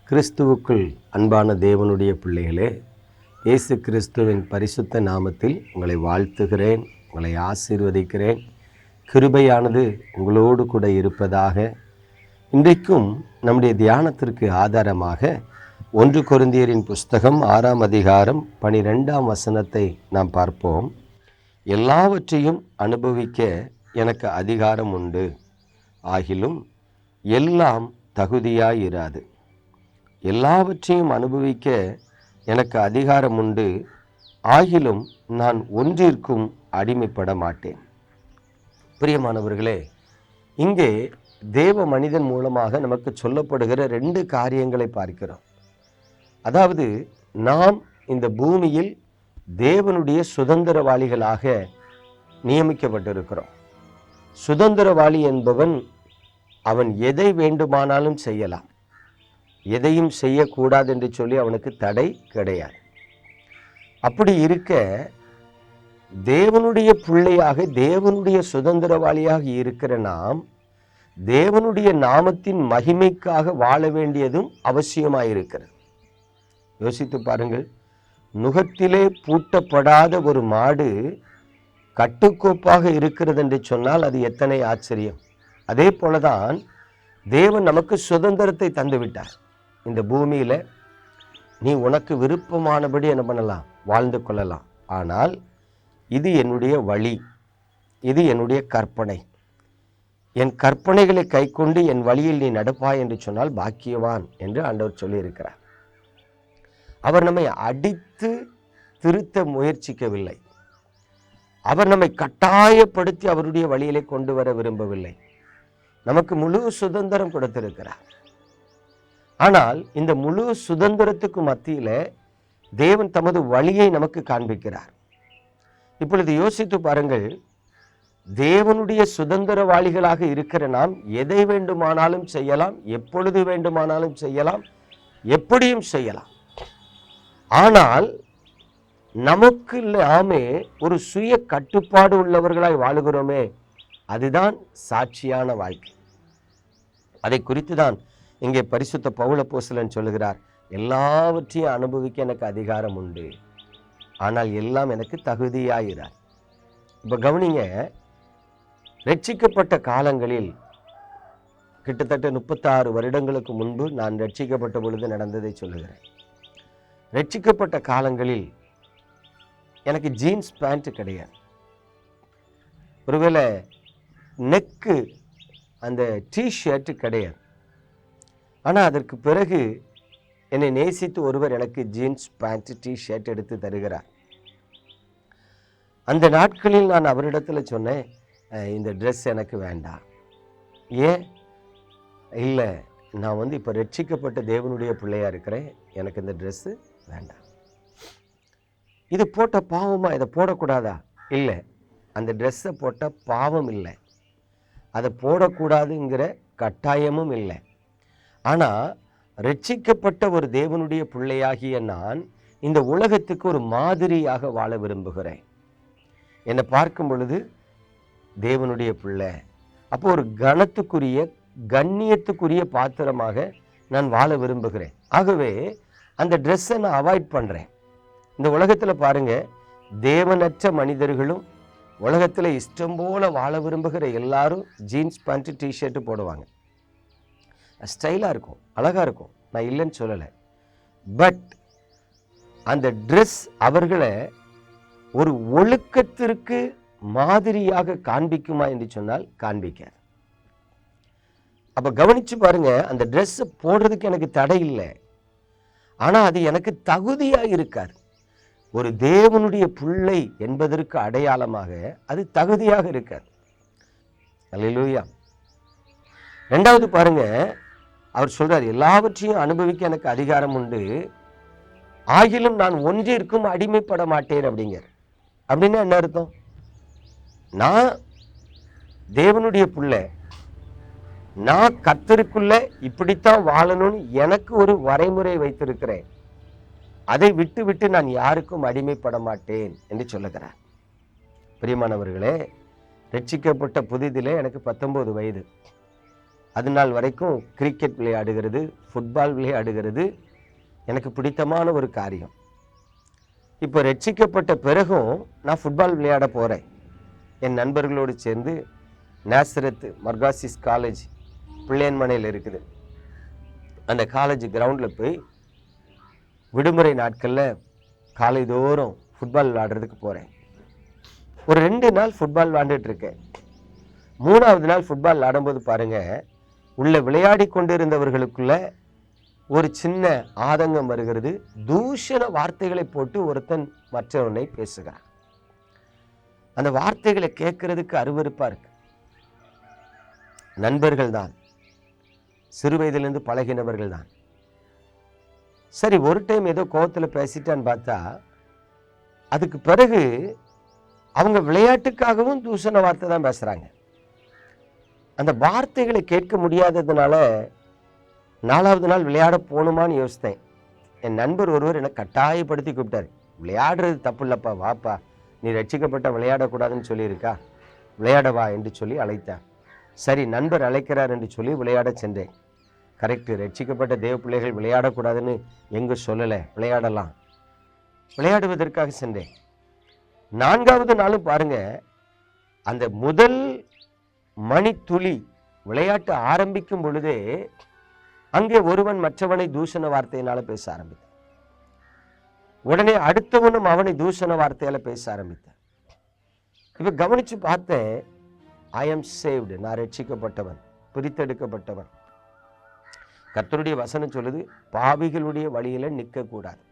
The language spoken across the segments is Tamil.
கிறிஸ்துவுக்குள் அன்பான தேவனுடைய பிள்ளைகளே, இயேசு கிறிஸ்துவின் பரிசுத்த நாமத்தில் உங்களை வாழ்த்துகிறேன், உங்களை ஆசீர்வதிக்கிறேன். கிருபையானது உங்களோடு கூட இருப்பதாக. இன்றைக்கும் நம்முடைய தியானத்திற்கு ஆதாரமாக 1 கொரிந்தியரின் புஸ்தகம் 6ஆம் அதிகாரம் 12ஆம் வசனத்தை நாம் பார்ப்போம். எல்லாவற்றையும் அனுபவிக்க எனக்கு அதிகாரம் உண்டு, ஆகிலும் எல்லாம் தகுதியாயிராது. எல்லாவற்றையும் அனுபவிக்க எனக்கு அதிகாரம் உண்டு, ஆகிலும் நான் ஒன்றிற்கும் அடிமைப்பட மாட்டேன். பிரியமானவர்களே, இங்கே தேவ மனிதன் மூலமாக நமக்கு சொல்லப்படுகிற 2 காரியங்களை பார்க்கிறோம். அதாவது, நாம் இந்த பூமியில் தேவனுடைய சுதந்திரவாளிகளாக நியமிக்கப்பட்டிருக்கிறோம். சுதந்திரவாளி என்பவன் அவன் எதை வேண்டுமானாலும் செய்யலாம், எதையும் செய்யக்கூடாது என்று சொல்லி அவனுக்கு தடை கிடையாது. அப்படி இருக்க, தேவனுடைய பிள்ளையாக தேவனுடைய சுதந்திரவாளியாக இருக்கிற நாம் தேவனுடைய நாமத்தின் மகிமைக்காக வாழ வேண்டியதும் அவசியமாயிருக்கிறது. யோசித்து பாருங்கள், நுகத்திலே பூட்டப்படாத ஒரு மாடு கட்டுக்கோப்பாக இருக்கிறது என்று சொன்னால் அது எத்தனை ஆச்சரியம். அதே போலதான் தேவன் நமக்கு சுதந்திரத்தை தந்துவிட்டார். இந்த பூமியில் நீ உனக்கு விருப்பமானபடி என்ன பண்ணலாம், வாழ்ந்து கொள்ளலாம். ஆனால் இது என்னுடைய வழி, இது என்னுடைய கற்பனை. என் கற்பனைகளை கைக்கொண்டு என் வழியில் நீ நடப்பாய் என்று சொன்னால் பாக்கியவான் என்று ஆண்டவர் சொல்லியிருக்கிறார். அவர் நம்மை அடித்து திருத்த முயற்சிக்கவில்லை. அவர் நம்மை கட்டாயப்படுத்தி அவருடைய வழியிலே கொண்டு வர விரும்பவில்லை. நமக்கு முழு சுதந்திரம் கொடுத்திருக்கிறார். ஆனால் இந்த முழு சுதந்திரத்துக்கு மத்தியில தேவன் தமது வழியை நமக்கு காண்பிக்கிறார். இப்பொழுது யோசித்து பாருங்கள், தேவனுடைய சுதந்திரவாளிகளாக இருக்கிற நாம் எதை வேண்டுமானாலும் செய்யலாம், எப்பொழுது வேண்டுமானாலும் செய்யலாம், எப்படியும் செய்யலாம். ஆனால் நமக்கு நாமே ஒரு சுய கட்டுப்பாடு உள்ளவர்களாய் வாழுகிறோமே, அதுதான் சாட்சியான வாழ்க்கை. அதை குறித்து தான் இங்கே பரிசுத்த பவுல் அப்போஸ்தலன் சொல்லுகிறார், எல்லாவற்றையும் அனுபவிக்க எனக்கு அதிகாரம் உண்டு, ஆனால் எல்லாம் எனக்கு தகுதியாயிரார். இப்போ கவனிங்க, ரட்சிக்கப்பட்ட காலங்களில் கிட்டத்தட்ட 36 வருடங்களுக்கு முன்பு நான் ரட்சிக்கப்பட்ட பொழுது நடந்ததை சொல்லுகிறேன். ரட்சிக்கப்பட்ட காலங்களில் எனக்கு ஜீன்ஸ் பேண்ட் கிடையாது. ஒருவேளை நெக்கு அந்த டிஷர்ட் கிடையாது. ஆனால் அதற்கு பிறகு என்னை நேசித்து ஒருவர் எனக்கு ஜீன்ஸ் பேண்ட் டிஷர்ட் எடுத்து தருகிறார். அந்த நாட்களில் நான் அவரிடத்தில் சொன்னேன், இந்த ட்ரெஸ் எனக்கு வேண்டாம். ஏன்? இல்லை, நான் இப்போ ரட்சிக்கப்பட்ட தேவனுடைய பிள்ளையாக இருக்கிறேன், எனக்கு இந்த ட்ரெஸ்ஸு வேண்டாம். இது போட்ட பாவமா, இதை போடக்கூடாதா? இல்லை, அந்த ட்ரெஸ்ஸை போட்ட பாவம் இல்லை, அதை போடக்கூடாதுங்கிற கட்டாயமும் இல்லை. ஆனால் ரட்சிக்கப்பட்ட ஒரு தேவனுடைய பிள்ளையாகிய நான் இந்த உலகத்துக்கு ஒரு மாதிரியாக வாழ விரும்புகிறேன். என்னை பார்க்கும் பொழுது தேவனுடைய பிள்ளை, அப்போ ஒரு கனத்துக்குரிய கண்ணியத்துக்குரிய பாத்திரமாக நான் வாழ விரும்புகிறேன். ஆகவே அந்த ட்ரெஸ்ஸை நான் அவாய்ட் பண்ணுறேன். இந்த உலகத்தில் பாருங்கள், தேவனற்ற மனிதர்களும் உலகத்தில் இஷ்டம் போல வாழ விரும்புகிற எல்லாரும் ஜீன்ஸ் பேண்ட்டு டிஷர்ட்டு போடுவாங்க. ஸ்டைலாக இருக்கும், அழகாக இருக்கும், நான் இல்லைன்னு சொல்லலை. பட் அந்த ட்ரெஸ் அவர்களை ஒரு ஒழுக்கத்திற்கு மாதிரியாக காண்பிக்குமா என்று சொன்னால் காண்பிக்காது. அப்போ கவனித்து பாருங்க, அந்த ட்ரெஸ்ஸை போடுறதுக்கு எனக்கு தடை இல்லை, ஆனால் அது எனக்கு தகுதியாக இருக்காது. ஒரு தேவனுடைய பிள்ளை என்பதற்கு அடையாளமாக அது தகுதியாக இருக்காது. அல்லேலூயா. 2வது பாருங்க, அவர் சொல்றார், எல்லாவற்றையும் அனுபவிக்க எனக்கு அதிகாரம் உண்டு, ஆகிலும் நான் ஒன்றிற்கும் அடிமைப்பட மாட்டேன் அப்படிங்கிற. அப்படின்னா என்ன அர்த்தம்? நான் தேவனுடைய பிள்ளை, நான் கர்த்தருக்குள்ள இப்படித்தான் வாழணும்னு எனக்கு ஒரு வரைமுறை வைத்திருக்கிறேன், அதை விட்டு விட்டு நான் யாருக்கும் அடிமைப்பட மாட்டேன் என்று சொல்லுகிறார். பிரியமானவர்களே, ரட்சிக்கப்பட்ட புதிதிலே எனக்கு 19 வயது. அது நாள் வரைக்கும் கிரிக்கெட் விளையாடுகிறது, ஃபுட்பால் விளையாடுகிறது எனக்கு பிடித்தமான ஒரு காரியம். இப்போ ரட்சிக்கப்பட்ட பிறகும் நான் ஃபுட்பால் விளையாட போகிறேன். என் நண்பர்களோடு சேர்ந்து நேசரத் மர்காசிஸ் காலேஜ் பிள்ளையன்மனையில் இருக்குது. அந்த காலேஜ் கிரவுண்டில் போய் விடுமுறை நாட்களில் காலைதோறும் ஃபுட்பால் விளையாடுறதுக்கு போகிறேன். ஒரு 2 நாள் ஃபுட்பால் விளையாண்டுட்டு இருக்கேன். 3ஆவது நாள் ஃபுட்பால் விளையாடும்போது பாருங்கள், உள்ள விளையாடி கொண்டிருந்தவர்களுக்குள்ள ஒரு சின்ன ஆதங்கம் வருகிறது. தூஷண வார்த்தைகளை போட்டு ஒருத்தன் மற்றவனை பேசுகிறான். அந்த வார்த்தைகளை கேட்கறதுக்கு அருவருப்பாக இருக்கு. நண்பர்கள் தான், சிறு வயதிலிருந்து பழகினவர்கள் தான். சரி, ஒரு டைம் ஏதோ கோவத்தில் பேசிட்டான்னு பார்த்தா அதுக்கு பிறகு அவங்க விளையாட்டுக்காகவும் தூஷண வார்த்தை தான் பேசுகிறாங்க. அந்த வார்த்தைகளை கேட்க முடியாததுனால 4ஆவது நாள் விளையாட போகணுமான்னு யோசித்தேன். என் நண்பர் ஒருவர் என்னை கட்டாயப்படுத்தி கூப்பிட்டார். விளையாடுறது தப்பு இல்லைப்பா, வாப்பா, நீ ரட்சிக்கப்பட்ட விளையாடக்கூடாதுன்னு சொல்லியிருக்கா, விளையாட வா என்று சொல்லி அழைத்தார். சரி, நண்பர் அழைக்கிறார் என்று சொல்லி விளையாட சென்றேன். கரெக்டு, ரட்சிக்கப்பட்ட தேவ பிள்ளைகள் விளையாடக்கூடாதுன்னு எங்கே சொல்லலை, விளையாடலாம். விளையாடுவதற்காக சென்றேன். 4ஆவது நாளும் பாருங்க, அந்த முதல் மணித்துளி விளையாட்டு ஆரம்பிக்கும் பொழுதே அங்கே ஒருவன் மற்றவனை தூஷண வார்த்தையினால பேச ஆரம்பித்தான். உடனே அடுத்தவனும் அவனை தூஷண வார்த்தையால பேச ஆரம்பித்தான். இப்ப கவனிச்சு பார்த்தேன், ஐ எம் சேவ்டு, நான் ரட்சிக்கப்பட்டவன், பிரித்தெடுக்கப்பட்டவன். கர்த்தருடைய வசனம் சொல்லுது, பாவிகளுடைய வழியில நிற்க கூடாது,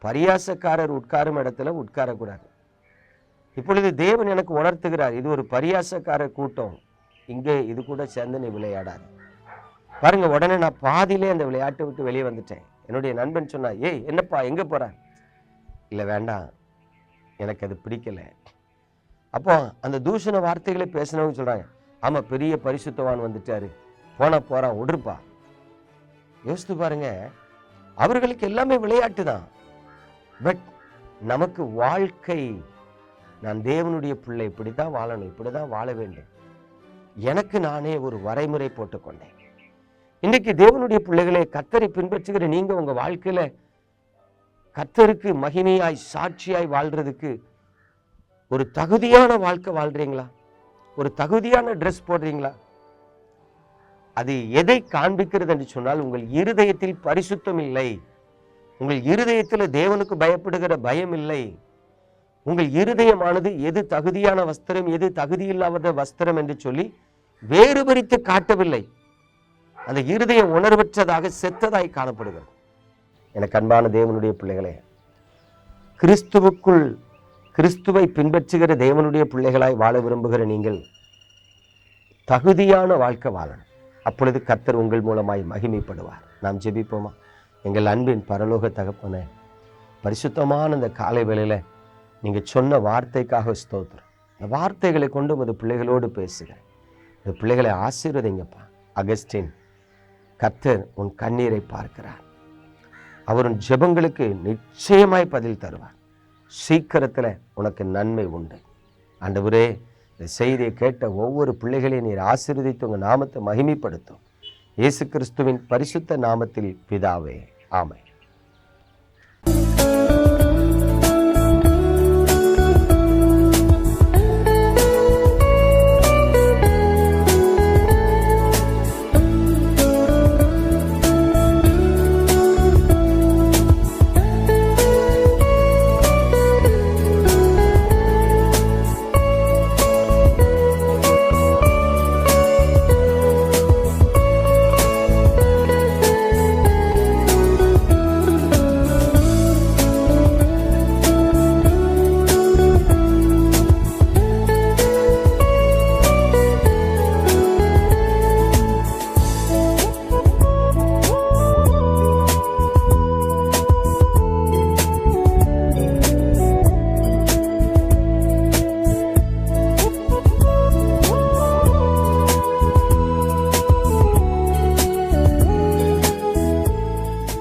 பரியாசக்காரர் உட்காரும் இடத்துல உட்காரக்கூடாது. இப்பொழுது தேவன் எனக்கு உணர்த்துகிறார், இது ஒரு பரியாசக்காரர் கூட்டம், இங்கே இது கூட சேர்ந்து நீ விளையாடாது. பாருங்க, உடனே நான் பாதியிலே அந்த விளையாட்டை விட்டு வெளியே வந்துட்டேன். என்னுடைய நண்பன் சொன்னா, ஏய் என்னப்பா எங்க போற? இல்லை வேண்டாம், எனக்கு அது பிடிக்கல. அப்போ அந்த தூஷண வார்த்தைகளை பேசினவங்க சொல்றாங்க, ஆமா பெரிய பரிசுத்தவான் வந்துட்டாரு, போறான் விடுப்பா. யோசித்து பாருங்க, அவர்களுக்கு எல்லாமே விளையாட்டு தான். பட் நமக்கு வாழ்க்கை, நான் தேவனுடைய பிள்ளை, இப்படித்தான் வாழணும், இப்படிதான் வாழ வேண்டும். எனக்கு நானே ஒரு வரைமுறை போட்டுக்கொண்டேன். இன்னைக்கு தேவனுடைய பிள்ளைகளை, கர்த்தரை பின்பற்றுகிற நீங்க உங்க வாழ்க்கையில கர்த்தருக்கு மகிமையாய் சாட்சியாய் வாழ்றதுக்கு ஒரு தகுதியான வாழ்க்கை வாழ்றீங்களா? ஒரு தகுதியான ட்ரெஸ் போடுறீங்களா? அது எதை காண்பிக்கிறது என்று சொன்னால், உங்கள் இருதயத்தில் பரிசுத்தம் இல்லை, உங்கள் இருதயத்தில் தேவனுக்கு பயப்படுகிற பயம் இல்லை. உங்கள் இருதயமானது எது தகுதியான வஸ்திரம், எது தகுதியில்லாத வஸ்திரம் என்று சொல்லி வேறுபரித்து காட்டவில்லை. அந்த இருதயம் உணர்வற்றதாக செத்ததாய் காணப்படுகிறது. எனக்கு அன்பான தேவனுடைய பிள்ளைகளே, கிறிஸ்துவுக்குள் கிறிஸ்துவை பின்பற்றுகிற தேவனுடைய பிள்ளைகளாய் வாழ விரும்புகிற நீங்கள் தகுதியான வாழ்க்கை வாழணும். அப்பொழுது கர்த்தர் உங்கள் மூலமாய் மகிமைப்படுவார். நாம் ஜெபிப்போமா? எங்கள் அன்பின் பரலோக தகப்பனே, பரிசுத்தமான இந்த காலை வேளையில நீங்க சொன்ன வார்த்தைக்காக ஸ்தோத்திரம். இந்த வார்த்தைகளை கொண்டு உமது பிள்ளைகளோடு பேசுகிறேன். இந்த பிள்ளைகளை ஆசீர்வதிங்கப்பா. அகஸ்டின், கர்த்தர் உன் கண்ணீரை பார்க்கிறார். அவர் உன் ஜெபங்களுக்கு நிச்சயமாய் பதில் தருவார். சீக்கிரத்தில் உனக்கு நன்மை உண்டு. ஆண்டவரே, இந்த செய்தியை கேட்ட ஒவ்வொரு பிள்ளைகளையும் நீர் ஆசீர்வதித்து உங்கள் நாமத்தை மகிமைப்படுத்தும். இயேசு கிறிஸ்துவின் பரிசுத்த நாமத்தில் பிதாவே, ஆமென்.